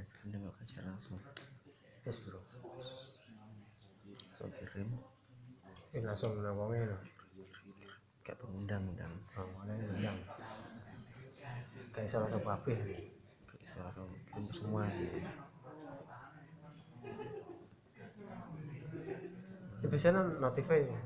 Sekali nggak kerja langsung. Terus bro, So kirim. langsung ngomongin Kayak pengundang. ngomongin undang. Kayak salah satu kabeh. Saya langsung kirim semua. Ya biasanya notifnya ya.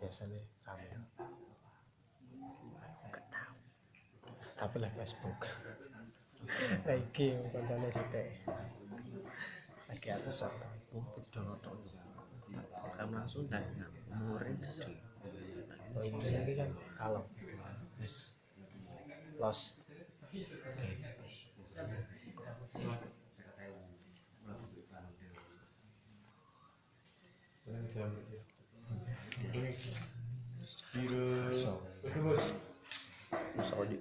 Biasanya rame. Tapi lah Facebook. Lagi koncone sithik. Lagi atas apa? Itu download program langsung dan murid tadi. Oh ini kan kalem. Yes. Los. So di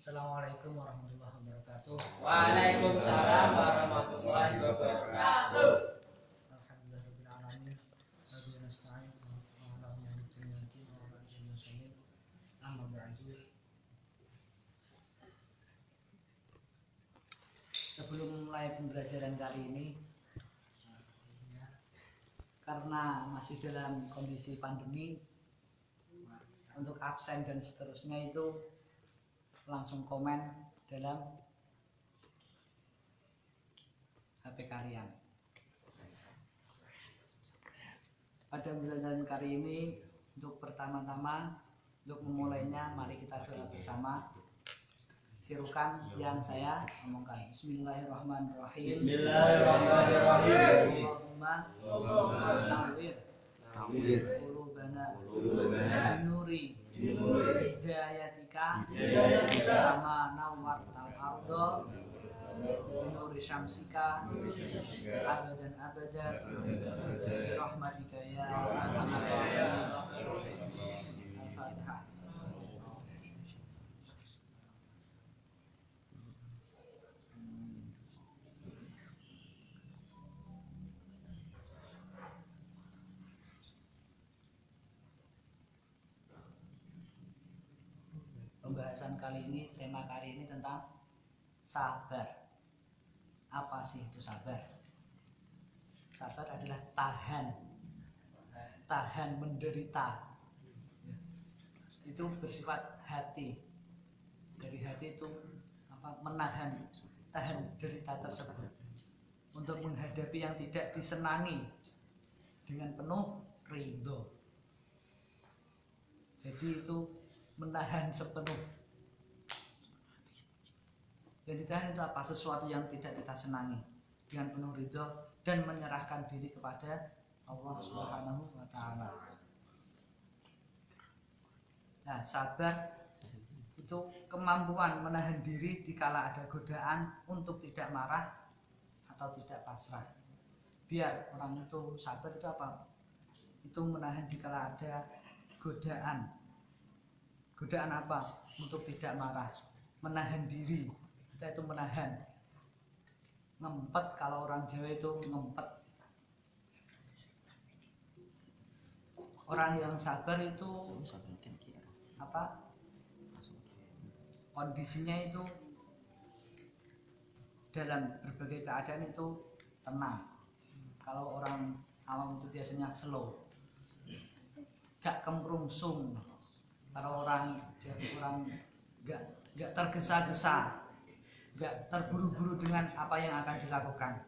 Assalamualaikum warahmatullahi wabarakatuh. Waalaikumsalam warahmatullahi wabarakatuh. Alhamdulillahirabbil alamin. Wa nasta'in wa ala yawmiddin wa ala alihi wasallam. Amma ba'du. Sebelum mulai pembelajaran kali ini, karena masih dalam kondisi pandemi, untuk absen dan seterusnya itu langsung komen dalam HP kalian. Pada pembelajaran kali ini, untuk pertama-tama, untuk memulainya, mari kita doa bersama. Tirukan yang saya omongkan. Bismillahirrahmanirrahim. Bismillahirrahmanirrahim. Allahumma nawwir qulubana binuri hidayatika kama nawwartal arda binuri syamsika abadan abadan bi rahmatika ya arhamar rahimin. Al-Fatihah. Pembahasan kali ini, tema kali ini tentang sabar. Apa sih itu sabar? Sabar adalah tahan menderita. Itu bersifat hati. Dari hati itu menahan, tahan derita tersebut untuk menghadapi yang tidak disenangi dengan penuh ridho. Jadi itu menahan sepenuh. Yang ditahan itu apa? Sesuatu yang tidak kita senangi dengan penuh ridho dan menyerahkan diri kepada Allah Subhanahu wa Ta'ala. Nah, sabar itu kemampuan menahan diri dikala ada godaan untuk tidak marah atau tidak pasrah. Biar orang itu sabar itu apa? Itu menahan dikala ada godaan. Godaan apa? Untuk tidak marah, menahan diri. Kita itu menahan. Ngempet, kalau orang Jawa itu ngempet. Orang yang sabar itu apa? Kondisinya itu dalam berbagai keadaan itu tenang. Kalau orang awam itu biasanya slow, gak kemrungsung. Kalau orang gak tergesa-gesa, gak terburu-buru dengan apa yang akan dilakukan.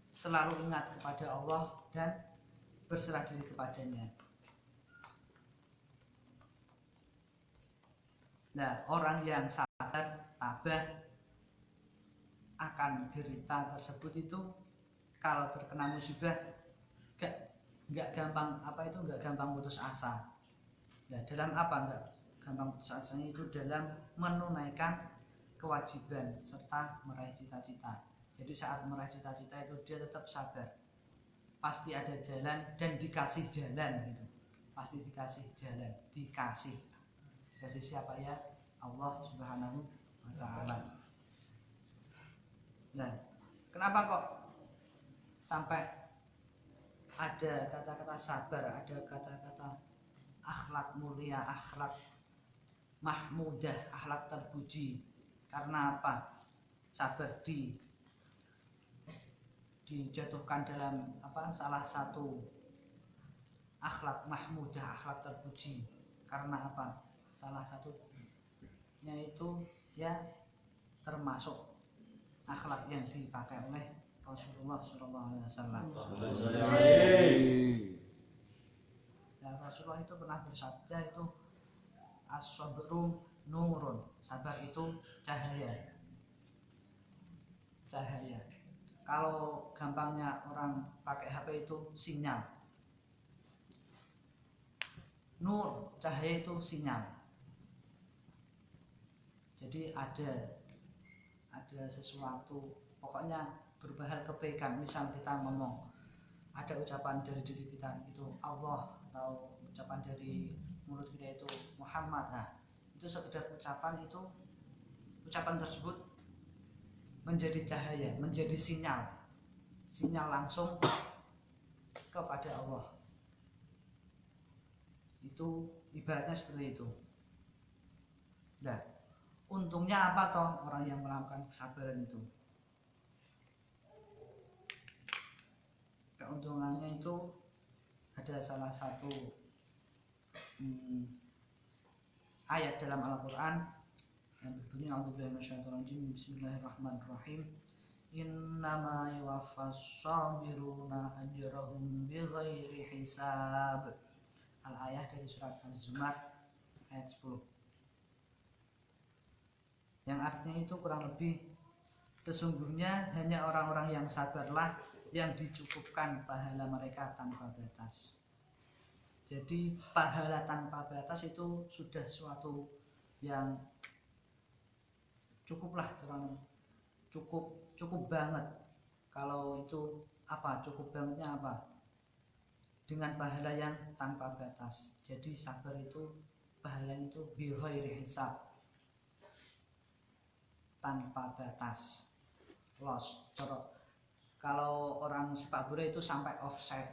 Selalu ingat kepada Allah dan berserah diri kepadanya. Nah, orang yang sabar, tabah akan derita tersebut itu kalau terkena musibah gak gampang gak gampang putus asa. Nah, dalam apa enggak gampang putus asanya itu dalam menunaikan kewajiban serta meraih cita-cita. Jadi saat meraih cita-cita itu dia tetap sabar. Pasti ada jalan dan dikasih jalan gitu. Pasti dikasih jalan, dikasih. Kasih siapa ya? Allah Subhanahu wa taala. Nah, kenapa kok sampai ada kata-kata sabar, ada kata-kata akhlak mulia, akhlak mahmudah, akhlak terpuji? Karena apa? Sabar dijatuhkan dalam salah satu akhlak mahmudah, akhlak terpuji. Karena apa? Salah satunya itu ya termasuk akhlak yang dipakai oleh Rasulullah SAW. Dan Rasulullah itu pernah bersabda itu as-sabru nurun, sabar itu cahaya. Kalau gampangnya orang pakai HP itu sinyal. Nur, cahaya itu sinyal. Jadi ada sesuatu, pokoknya berbahal kebaikan. Misal kita ngomong, ada ucapan dari diri kita itu Allah, atau ucapan dari mulut kita itu Muhammad. Nah, itu sekedar ucapan tersebut menjadi cahaya, menjadi sinyal langsung kepada Allah. Itu ibaratnya seperti itu. Nah, untungnya apa toh orang yang melakukan kesabaran itu? Keuntungannya itu ada salah satu ayat dalam Al-Quran yang berbunyi a'udzubillahi minasyaitonir rajim, bismillahirrahmanirrahim, innama yuwaffas sabiruna ajrahum bighairi hisab. Al-ayah dari surat Az-Zumar ayat 10, yang artinya itu kurang lebih, sesungguhnya hanya orang-orang yang sabarlah yang dicukupkan pahala mereka tanpa batas. Jadi pahala tanpa batas itu sudah suatu yang cukuplah, cukup banget. Kalau itu apa? Cukup bangetnya apa? Dengan pahala yang tanpa batas. Jadi sabar itu pahala itu bighairi hisab, tanpa batas. Los, corok. Kalau orang sepak bola itu sampai offside.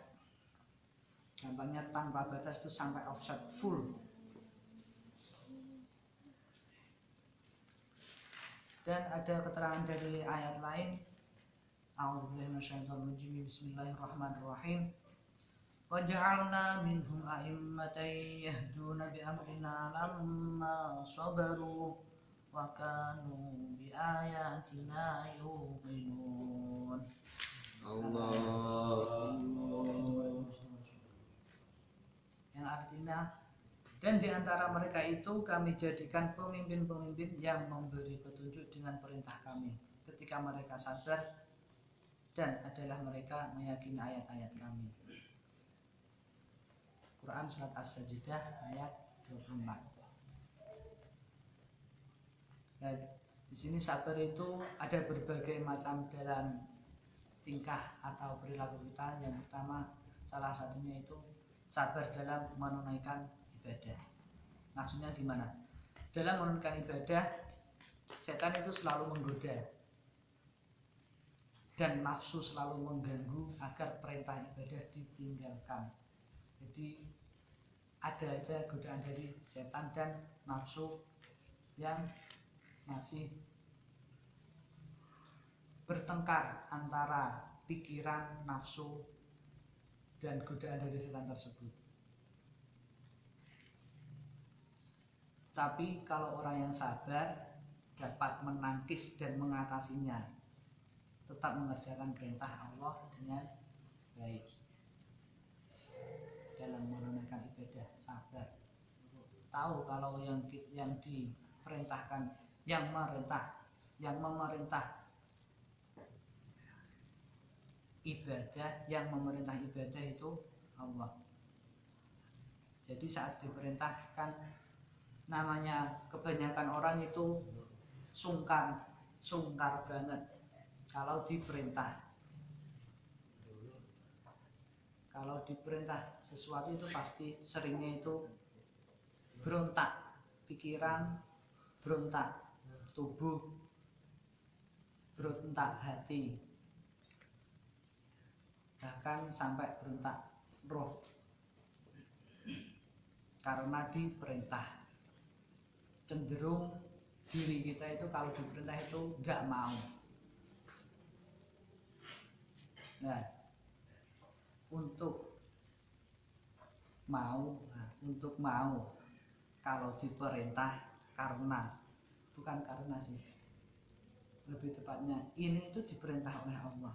Gampangnya tanpa batas itu sampai offside full. Dan ada keterangan dari ayat lain, a'udzubillahi minasyaitonir rajim, bismillahirrahmanirrahim, wa ja'alna minhum a'immatan yahduna bi amrina lamma sabaru wa kanu bi ayatina yuqinun. Allah. Yang artinya, dan di antara mereka itu kami jadikan pemimpin-pemimpin yang memberi petunjuk dengan perintah kami ketika mereka sabar, dan adalah mereka meyakini ayat-ayat kami. Quran surat As-Sajdah ayat 24. Nah, di sini sabar itu ada berbagai macam dalam tingkah atau perilaku kita. Yang pertama, salah satunya itu sabar dalam menunaikan ibadah. Maksudnya gimana? Dalam menunaikan ibadah, setan itu selalu menggoda dan nafsu selalu mengganggu agar perintah ibadah ditinggalkan. Jadi ada aja godaan dari setan dan nafsu yang masih bertengkar antara pikiran, nafsu, dan godaan dari setan tersebut. Tapi kalau orang yang sabar dapat menangkis dan mengatasinya, tetap mengerjakan perintah Allah dengan baik dalam menunaikan ibadah, sabar. Tahu kalau yang diperintahkan, yang memerintah ibadah, yang memerintah ibadah itu Allah. Jadi saat diperintahkan, namanya kebanyakan orang itu sungkar banget kalau diperintah. Kalau diperintah sesuatu itu pasti seringnya itu berontak, pikiran berontak, tubuh berontak, hati, bahkan sampai berontak roh karena diperintah. Cenderung diri kita itu kalau diperintah itu nggak mau. Nah, untuk mau kalau diperintah, bukan karena sih, lebih tepatnya ini itu diperintah oleh Allah,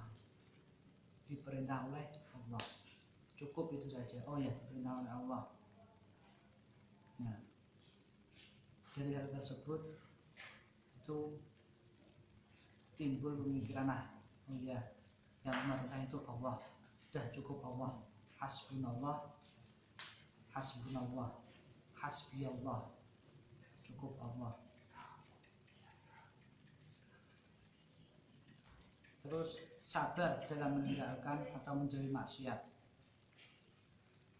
cukup itu saja. Oh ya, diperintah oleh Allah. Nah, dari hal tersebut itu timbul pemikiran, oh ya, yang memerintah itu Allah, sudah cukup Allah, hasbunallah, hasbiyallah, cukup Allah. Terus sabar dalam meninggalkan atau menjauhi maksiat.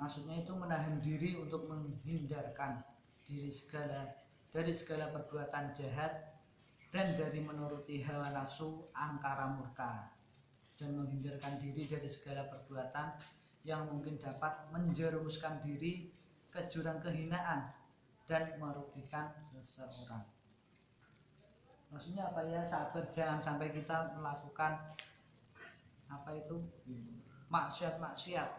Maksudnya itu menahan diri untuk menghindarkan diri dari segala perbuatan jahat dan dari menuruti hawa nafsu, angkara murka, dan menghindarkan diri dari segala perbuatan yang mungkin dapat menjerumuskan diri ke jurang kehinaan dan merugikan seseorang. Maksudnya apa ya, sabar, jangan sampai kita melakukan maksiat,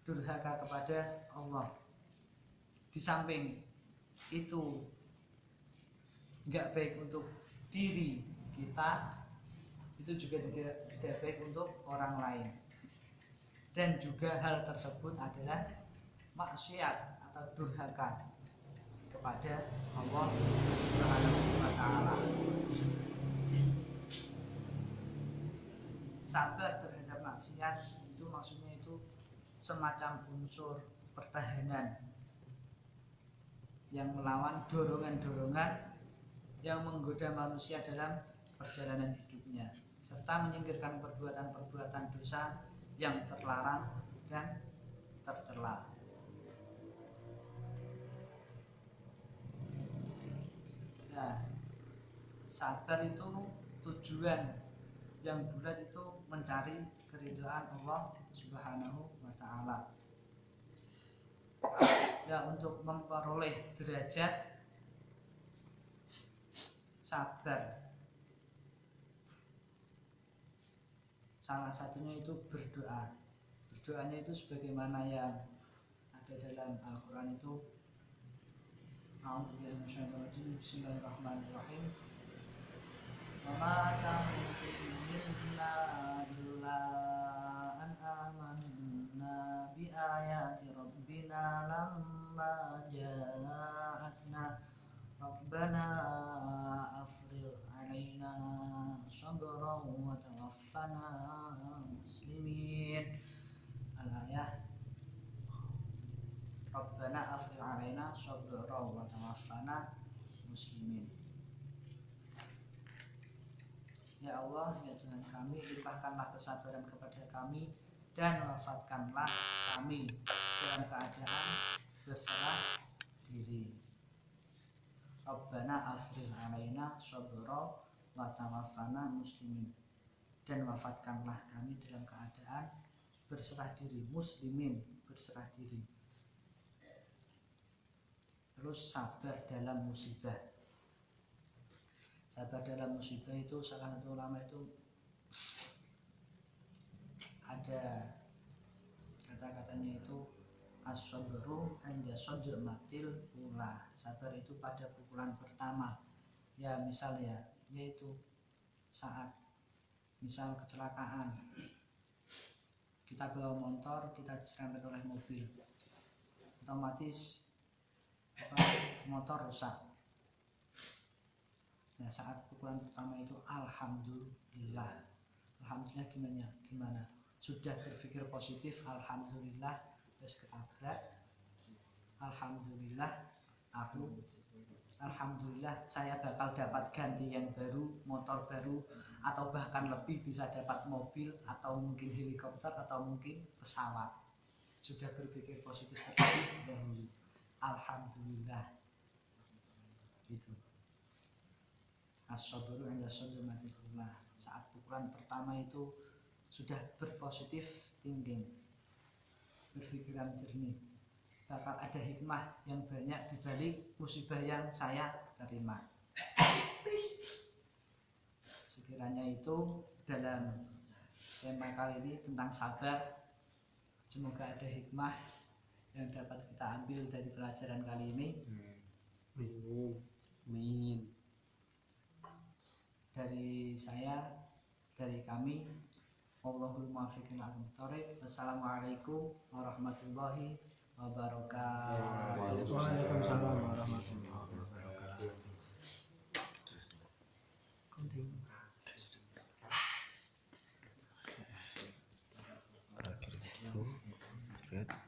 durhaka kepada Allah. Di samping itu nggak baik untuk diri kita, itu juga tidak baik untuk orang lain. Dan juga hal tersebut adalah maksiat atau durhaka kepada Allah Subhanahu wa ta'ala. Sabar terhadap maksiat itu maksudnya itu semacam unsur pertahanan yang melawan dorongan-dorongan yang menggoda manusia dalam perjalanan hidupnya, serta menyingkirkan perbuatan-perbuatan dosa yang terlarang dan tercela. Nah, sabar itu tujuan yang bulat itu mencari keridhaan Allah Subhanahu wa ta'ala. Ya, untuk memperoleh derajat sabar, salah satunya itu berdoa. Berdoanya itu sebagaimana yang ada dalam Al-Quran itu, Bismillahirrahmanirrahim. Wa ma tamliku minna illa an amanna bi ayati rabbina lamma ja'atna rabbana afrigh alaina sabran wa tawaffana muslimin. Al-ayah, Rabbana afrigh alaina sabran wa tawaffana muslimin. Ya Allah, ya Tuhan kami, limpahkanlah kesabaran kepada kami dan wafatkanlah kami dalam keadaan berserah diri. Rabbana afrigh alaina sabra wa tawaffana muslimin, dan wafatkanlah kami dalam keadaan berserah diri, muslimin, berserah diri. Terus sabar dalam musibah. Sabar dalam musibah itu salah satu ulama itu ada kata-katanya itu as-sabru 'inda sadmatil ula. Sabar itu pada pukulan pertama. Ya misal ya, yaitu saat misal kecelakaan, kita bawa motor, kita diserempet oleh mobil, otomatis motor rusak. Nah, saat pukulan pertama itu alhamdulillah. Alhamdulillah gimana? Sudah berpikir positif, alhamdulillah, terus ketabrak. Alhamdulillah saya bakal dapat ganti yang baru, motor baru, atau bahkan lebih, bisa dapat mobil atau mungkin helikopter atau mungkin pesawat. Sudah berpikir positif terlebih dahulu. alhamdulillah. Gitu. As-sabru 'inda sadmatil ula. Saat pukulan pertama itu sudah berpositif thinking, berpikiran jernih, bakal ada hikmah yang banyak dibalik musibah yang saya terima. Sekiranya itu dalam tema kali ini tentang sabar, semoga ada hikmah yang dapat kita ambil dari pelajaran kali ini. Amin. Dari saya, dari kami, Allahul muwaffiq ila aqwamit thoriq. Wassalamualaikum warahmatullahi wabarakatuh. Waalaikumsalam warahmatullahi wabarakatuh.